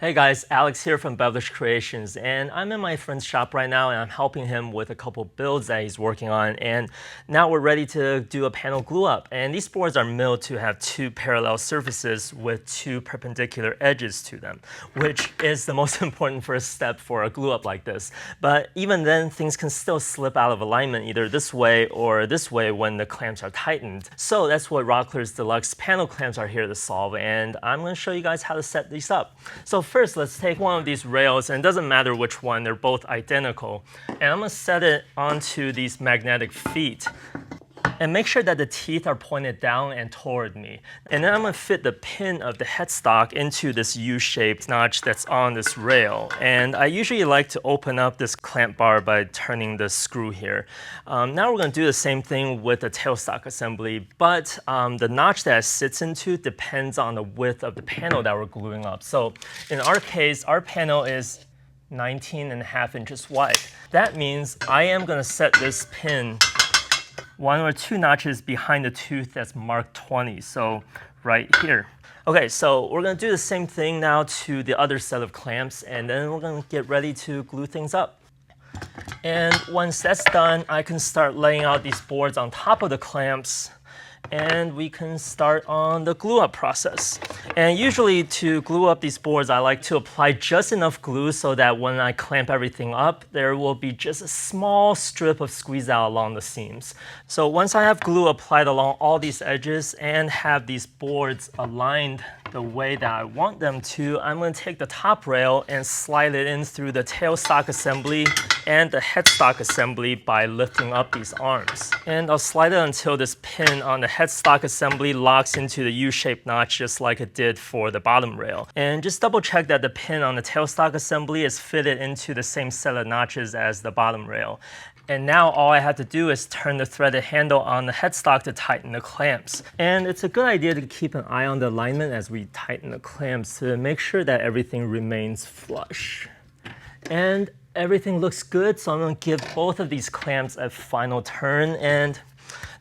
Hey guys, Alex here from Deluxe Creations, and I'm in my friend's shop right now and I'm helping him with a couple builds that he's working on, and now we're ready to do a panel glue up. And these boards are milled to have two parallel surfaces with two perpendicular edges to them, which is the most important first step for a glue up like this. But even then, things can still slip out of alignment either this way or this way when the clamps are tightened. So that's what Rockler's Deluxe Panel Clamps are here to solve, and I'm going to show you guys how to set these up. So first, let's take one of these rails, and it doesn't matter which one, they're both identical. And I'm going to set it onto these magnetic feet. And make sure that the teeth are pointed down and toward me. And then I'm going to fit the pin of the headstock into this U-shaped notch that's on this rail. And I usually like to open up this clamp bar by turning the screw here. Now we're going to do the same thing with the tailstock assembly, but the notch that it sits into depends on the width of the panel that we're gluing up. So in our case, our panel is 19.5 inches wide. That means I am going to set this pin one or two notches behind the tooth that's marked 20, so right here. Okay, so we're going to do the same thing now to the other set of clamps, and then we're going to get ready to glue things up. And once that's done, I can start laying out these boards on top of the clamps, and we can start on the glue up process. And usually to glue up these boards, I like to apply just enough glue so that when I clamp everything up, there will be just a small strip of squeeze out along the seams. So once I have glue applied along all these edges and have these boards aligned the way that I want them to, I'm going to take the top rail and slide it in through the tailstock assembly and the headstock assembly by lifting up these arms. And I'll slide it until this pin on the headstock assembly locks into the U-shaped notch just like it did for the bottom rail. And just double check that the pin on the tailstock assembly is fitted into the same set of notches as the bottom rail. And now all I have to do is turn the threaded handle on the headstock to tighten the clamps. And it's a good idea to keep an eye on the alignment as we tighten the clamps to make sure that everything remains flush. And everything looks good, so I'm going to give both of these clamps a final turn, and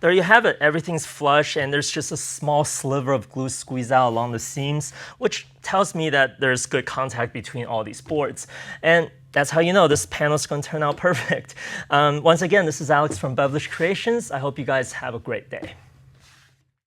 there you have it. Everything's flush, and there's just a small sliver of glue squeezed out along the seams, which tells me that there's good contact between all these boards. And that's how you know this panel is going to turn out perfect. Once again, this is Alex from Deluxe Creations. I hope you guys have a great day.